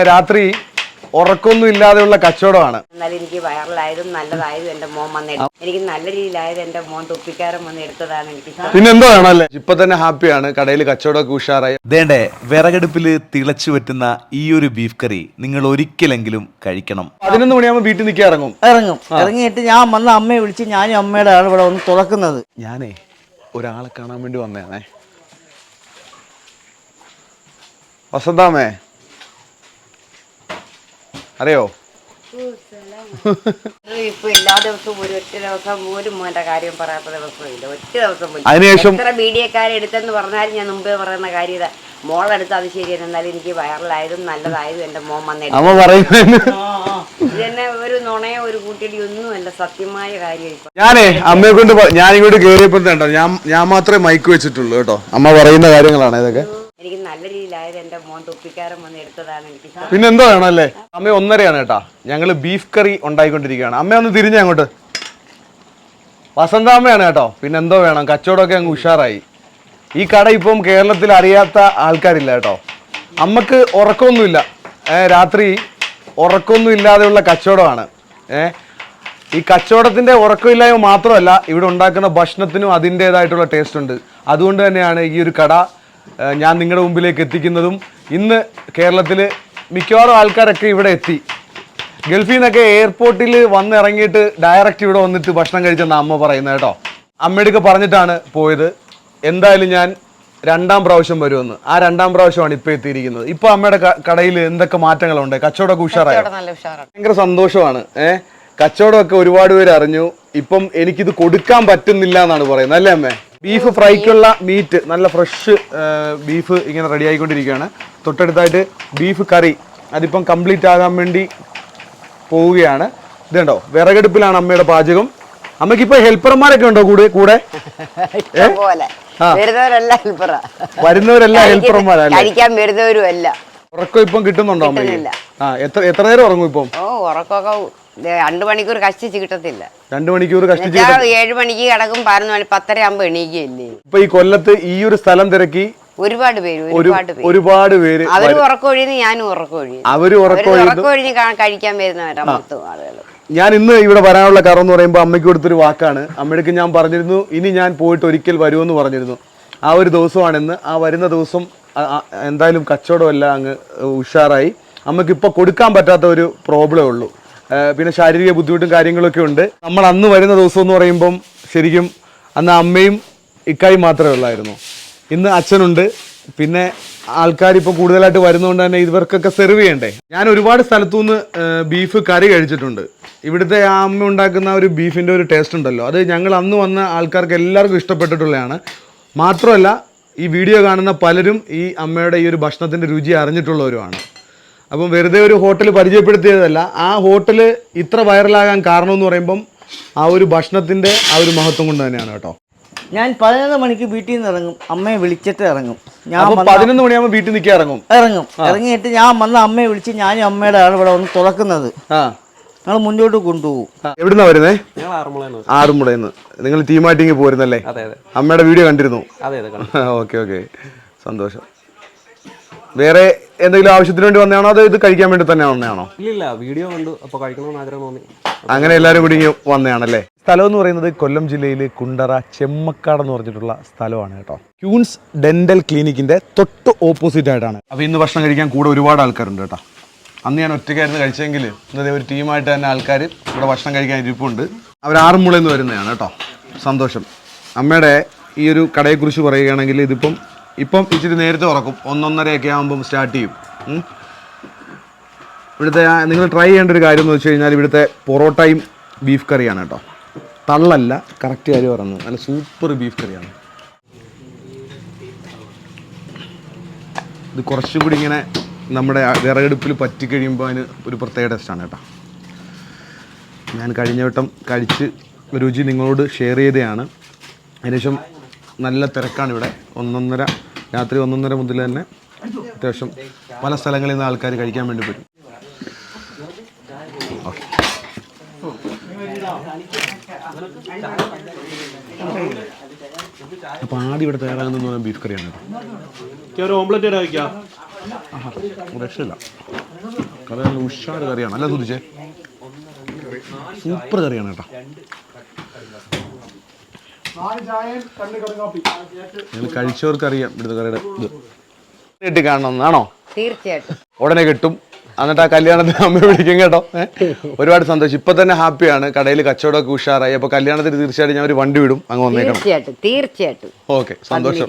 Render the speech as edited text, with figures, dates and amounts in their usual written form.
രാത്രി ഉറക്കൊന്നും ഇല്ലാതെയുള്ള കച്ചവടമാണ്. എന്നാലും എനിക്ക് വൈറലായതും നല്ലതായതും എന്റെ മോൻ വന്ന് എനിക്ക് നല്ല രീതിയിലായത് എന്റെ മോൻ തൊപ്പിക്കാരൻ വന്ന് എടുത്തതാണ് എനിക്ക്. പിന്നെന്തോ വേണമല്ലേ? ഇപ്പൊ തന്നെ ഹാപ്പിയാണ്, കടയിൽ കച്ചവടമൊക്കെ ഉഷാറായി. ദേണ്ടേ വിറകടുപ്പില് തിളച്ചു പറ്റുന്ന ഈ ഒരു ബീഫ് കറി നിങ്ങൾ ഒരിക്കലെങ്കിലും കഴിക്കണം. 11 മണിയാകുമ്പോൾ വീട്ടിൽ നിൽക്കാൻ ഇറങ്ങിയിട്ട് ഞാൻ വന്ന അമ്മയെ വിളിച്ച് ഞാനും അമ്മയുടെ ആൾ ഇവിടെ വന്ന് തുറക്കുന്നത്. ഞാനേ ഒരാളെ കാണാൻ വേണ്ടി വന്നേണേ. വസന്താമേ അറിയോ? ഇപ്പൊ എല്ലാ ദിവസവും ഒറ്റ ദിവസം ഒരു മോന്റെ കാര്യം പറയാത്ത ദിവസമില്ല. ഒറ്റ ദിവസം അതിനുശേഷം എത്ര മീഡിയക്കാരെടുത്തെന്ന് പറഞ്ഞാലും ഞാൻ മുമ്പേ പറയുന്ന കാര്യം ഇതാ, മോളെടുത്ത് അത് ശരിയാണ്. എന്നാലും എനിക്ക് വൈറലായതും നല്ലതായതും എന്റെ മോൻ വന്ന് ഇതെന്നെ ഒരു നുണയോ ഒരു കൂട്ടിയടി ഒന്നുമല്ല, സത്യമായ കാര്യം. ഞാനേ അമ്മയെ കൊണ്ട് ഞാനിങ്ങോട്ട് കയറിയപ്പോഴത്തേണ്ടോ ഞാൻ മാത്രമേ മൈക്ക് വെച്ചിട്ടുള്ളൂ കേട്ടോ. അമ്മ പറയുന്ന കാര്യങ്ങളാണ് ഇതൊക്കെ. എനിക്ക് നല്ല രീതിയിലായത് എന്റെ മോൻ തൊപ്പിക്കാരൻ വന്ന് എടുത്തതാണ് എനിക്ക്. പിന്നെന്തോ വേണമല്ലേ? അമ്മ 1:30 കേട്ടാ. ഞങ്ങള് ബീഫ് കറി ഉണ്ടായിക്കൊണ്ടിരിക്കുകയാണ്. അമ്മ ഒന്ന് തിരിഞ്ഞ അങ്ങോട്ട്. വസന്താമ്മയാണ് കേട്ടോ. പിന്നെന്തോ വേണം, കച്ചവടമൊക്കെ അങ്ങ് ഉഷാറായി. ഈ കട ഇപ്പം കേരളത്തിൽ അറിയാത്ത ആൾക്കാരില്ല കേട്ടോ. അമ്മക്ക് ഉറക്കമൊന്നുമില്ല, രാത്രി ഉറക്കമൊന്നും ഇല്ലാതെയുള്ള കച്ചവടമാണ്. ഈ കച്ചവടത്തിന്റെ ഉറക്കമില്ലായ്മ മാത്രമല്ല, ഇവിടെ ഉണ്ടാക്കുന്ന ഭക്ഷണത്തിനും അതിൻ്റെതായിട്ടുള്ള ടേസ്റ്റ് ഉണ്ട്. അതുകൊണ്ട് തന്നെയാണ് ഈ ഒരു കട ഞാൻ നിങ്ങളുടെ മുമ്പിലേക്ക് എത്തിക്കുന്നതും. ഇന്ന് കേരളത്തിൽ മിക്കവാറും ആൾക്കാരൊക്കെ ഇവിടെ എത്തി. ഗൾഫിൽ നിന്നൊക്കെ എയർപോർട്ടിൽ വന്നിറങ്ങിയിട്ട് ഡയറക്റ്റ് ഇവിടെ വന്നിട്ട് ഭക്ഷണം കഴിച്ചെന്ന് അമ്മ പറയുന്നത് കേട്ടോ. അമ്മയുടെയൊക്കെ പറഞ്ഞിട്ടാണ് പോയത്. എന്തായാലും ഞാൻ 2ാം പ്രാവശ്യം വരുമെന്ന്. ആ 2ാം പ്രാവശ്യമാണ് ഇപ്പൊ എത്തിയിരിക്കുന്നത്. ഇപ്പൊ അമ്മയുടെ കടയിൽ എന്തൊക്കെ മാറ്റങ്ങളുണ്ട്? കച്ചവടമൊക്കെ ഉഷാറായി. ഭയങ്കര സന്തോഷമാണ്. കച്ചവടമൊക്കെ ഒരുപാട് പേര് അറിഞ്ഞു. ഇപ്പം എനിക്കിത് കൊടുക്കാൻ പറ്റുന്നില്ല എന്നാണ് പറയുന്നത്, അല്ലേ അമ്മേ? ബീഫ് ഫ്രൈക്കുള്ള മീറ്റ്, നല്ല ഫ്രഷ് ബീഫ് ഇങ്ങനെ റെഡി ആയിക്കൊണ്ടിരിക്കുകയാണ്. തൊട്ടടുത്തായിട്ട് ബീഫ് കറി, അതിപ്പം കംപ്ലീറ്റ് ആകാൻ വേണ്ടി പോവുകയാണ്. ഇതുണ്ടോ, വിറകടുപ്പിലാണ് അമ്മയുടെ പാചകം. അമ്മയ്ക്ക് ഇപ്പൊ ഹെൽപ്പർമാരൊക്കെ ഉണ്ടോ കൂടെ? വരുന്നവരെല്ലാം ഹെൽപ്പർമാരല്ലേ? ഉറക്കം ഇപ്പം കിട്ടുന്നുണ്ടോ അമ്മയ്ക്ക്? എത്ര നേരം ഉറങ്ങും ഇപ്പം? ഉറക്കമൊക്കെ 2 മണിക്കൂർ കഷ്ടിച്ച് കിട്ടത്തില്ല. 2 മണിക്കൂർ കഷ്ടിച്ച് 7 മണിക്ക് കിടക്കും, 11 മണി 10:30 ആകുമ്പോ എണീക്കല്ലേ. ഇപ്പൊ ഈ കൊല്ലത്ത് ഈ ഒരു സ്ഥലം തിരക്കി ഒരുപാട് പേര് അവര് ഉറക്കൊഴിഞ്ഞ് ഞാനും ഉറക്കൊഴിഞ്ഞു. അവര് ഉറക്കൊഴിഞ്ഞ് കഴിക്കാൻ വരുന്നവരാ മൊത്തം ആളുകൾ. ഞാൻ ഇന്ന് ഇവിടെ വരാനുള്ള കാരണം എന്ന് പറയുമ്പോൾ അമ്മയ്ക്ക് കൊടുത്തൊരു വാക്കാണ്. അമ്മയ്ക്ക് ഞാൻ പറഞ്ഞിരുന്നു ഇനി ഞാൻ പോയിട്ട് ഒരിക്കൽ വരുമെന്ന് പറഞ്ഞിരുന്നു. ആ ഒരു ദിവസമാണിന്ന്. ആ വരുന്ന ദിവസം എന്തായാലും കച്ചവടമെല്ലാം അങ്ങ് ഉഷാറായി. അമ്മയ്ക്ക് ഇപ്പോൾ കൊടുക്കാൻ പറ്റാത്ത ഒരു പ്രോബ്ലമേ ഉള്ളൂ. പിന്നെ ശാരീരിക ബുദ്ധിമുട്ടും കാര്യങ്ങളൊക്കെ ഉണ്ട്. നമ്മൾ അന്ന് വരുന്ന ദിവസം എന്ന് പറയുമ്പം ശരിക്കും അന്ന് അമ്മയും ഇക്കായും മാത്രമേ ഉള്ളായിരുന്നു. ഇന്ന് അച്ഛനുണ്ട്. പിന്നെ ആൾക്കാരിപ്പോൾ കൂടുതലായിട്ട് വരുന്നതുകൊണ്ട് തന്നെ ഇവർക്കൊക്കെ സെർവ് ചെയ്യണ്ടേ. ഞാൻ ഒരുപാട് സ്ഥലത്തുനിന്ന് ബീഫ് കറി കഴിച്ചിട്ടുണ്ട്. ഇവിടുത്തെ ആ അമ്മ ഉണ്ടാക്കുന്ന ഒരു ബീഫിൻ്റെ ഒരു ടേസ്റ്റ് ഉണ്ടല്ലോ, അത് ഞങ്ങൾ അന്ന് വന്ന ആൾക്കാർക്ക് എല്ലാവർക്കും ഇഷ്ടപ്പെട്ടിട്ടുള്ളതാണ്. മാത്രമല്ല ഈ വീഡിയോ കാണുന്ന പലരും ഈ അമ്മയുടെ ഈ ഒരു ഭക്ഷണത്തിൻ്റെ രുചി അറിഞ്ഞിട്ടുള്ളവരുമാണ്. അപ്പം വെറുതെ ഒരു ഹോട്ടൽ പരിചയപ്പെടുത്തിയതല്ല. ആ ഹോട്ടൽ ഇത്ര വൈറലാകാൻ കാരണമെന്ന് പറയുമ്പം ആ ഒരു ഭക്ഷണത്തിൻ്റെ ആ ഒരു മഹത്വം കൊണ്ട് തന്നെയാണ് കേട്ടോ. ഞാൻ 11 മണിക്ക് വീട്ടിൽ നിന്ന് ഇറങ്ങും, അമ്മയെ വിളിച്ചിട്ട് ഇറങ്ങും. ഞാൻ 11 മണിയാകുമ്പോൾ വീട്ടിൽ നിൽക്കാൻ ഇറങ്ങിയിട്ട് ഞാൻ വന്ന അമ്മയെ വിളിച്ച് ഞാനും അമ്മയുടെ ആൾ ഇവിടെ വന്ന് തുറക്കുന്നത്. ഞങ്ങൾ മുന്നോട്ട് കൊണ്ടുപോകും. എവിടുന്നാ വരുന്നേ? ആറുമുളയെന്ന്. നിങ്ങൾ ടീമായിട്ടിങ്ങ് പോരുന്നല്ലേ? അമ്മയുടെ വീഡിയോ കണ്ടിരുന്നു. ഓക്കെ, സന്തോഷം. വേറെ എന്തെങ്കിലും ആവശ്യത്തിന് വേണ്ടി വന്നതാണോ അതോ ഇത് കഴിക്കാൻ വേണ്ടി തന്നെ വന്നതാണോ? ഇല്ല, വീഡിയോ കണ്ടു, അപ്പോൾ കഴിക്കണമെന്ന് ആഗ്രഹം തോന്നി, അങ്ങനെ എല്ലാവരും കൂടി വന്നതാണല്ലേ. സ്ഥലം എന്ന് പറയുന്നത് കൊല്ലം ജില്ലയിൽ കുണ്ടറ ചെമ്മക്കാട് എന്ന് പറഞ്ഞിട്ടുള്ള സ്ഥലമാണ് കേട്ടോ. ക്യൂൻസ് ഡെന്റൽ ക്ലിനിക്കിന്റെ തൊട്ട് ഓപ്പോസിറ്റ് ആയിട്ടാണ്. അപ്പോൾ ഇന്ന് ഭക്ഷണം കഴിക്കാൻ കൂടെ ഒരുപാട് ആൾക്കാരുണ്ട് കേട്ടോ. അന്ന് ഞാൻ ഒറ്റയ്ക്കായിരുന്നു കഴിച്ചെങ്കിൽ ഇന്നത്തെ ഒരു ടീമായിട്ട് തന്നെ ആൾക്കാർ ഇവിടെ ഭക്ഷണം കഴിക്കാൻ ഇരിപ്പുണ്ട്. അവർ ആറന്മുളയിൽ നിന്ന് വരുന്നതാണ് കേട്ടോ. സന്തോഷം. അമ്മയുടെ ഈ ഒരു കടയെക്കുറിച്ച് പറയുകയാണെങ്കിൽ ഇപ്പം ഇച്ചിരി നേരത്തെ ഉറക്കും. 1-1:30 ആകുമ്പം സ്റ്റാർട്ട് ചെയ്യും. ഇവിടുത്തെ നിങ്ങൾ ട്രൈ ചെയ്യേണ്ട ഒരു കാര്യം എന്ന് വെച്ച് കഴിഞ്ഞാൽ ഇവിടുത്തെ പൊറോട്ടയും ബീഫ് കറിയാണ് കേട്ടോ. തള്ളല്ല, കറക്റ്റ് കാര്യം പറഞ്ഞു. നല്ല സൂപ്പർ ബീഫ് കറിയാണ്. ഇത് കുറച്ചും കൂടി ഇങ്ങനെ നമ്മുടെ വിറകടുപ്പിൽ പറ്റിക്കഴിയുമ്പോൾ അതിന് ഒരു പ്രത്യേക ടേസ്റ്റാണ് കേട്ടോ. ഞാൻ കഴിഞ്ഞ വട്ടം കഴിച്ച് രുചി നിങ്ങളോട് ഷെയർ ചെയ്തതാണ്. ഏകദേശം നല്ല തിരക്കാണ് ഇവിടെ. രാത്രി 1-1:30 മുതൽ തന്നെ അത്യാവശ്യം പല സ്ഥലങ്ങളിൽ നിന്ന് ആൾക്കാർ കഴിക്കാൻ വേണ്ടി വരും. ഓക്കെ, അപ്പോൾ ആദ്യം ഇവിടെ തയ്യാറാകുന്ന ബീഫ് കറിയാണ്. ഒരു ഓംലെറ്റ് രക്ഷയില്ല. കറി നല്ല ഉഷാർ കറിയാണ് അല്ല സുധിച്ചേ, സൂപ്പർ കറിയാണ് കേട്ടോ. നിങ്ങൾ കഴിച്ചവർക്കറിയാം ഇവിടുത്തെ കറിയുടെ ഇത്. കിട്ടി കാണണമെന്നാണോ? തീർച്ചയായിട്ടും ഉടനെ കിട്ടും. എന്നിട്ട് ആ കല്യാണത്തിന് അമ്മ വിളിക്കും കേട്ടോ. ഒരുപാട് സന്തോഷം. ഇപ്പൊ തന്നെ ഹാപ്പിയാണ്, കടയിൽ കച്ചവടമൊക്കെ ഉഷാറായി. അപ്പൊ കല്യാണത്തിന് തീർച്ചയായിട്ടും ഞാൻ ഒരു വണ്ടി വിടും, അങ്ങ് വന്നേക്കണം. തീർച്ചയായിട്ടും ഓക്കെ, സന്തോഷം.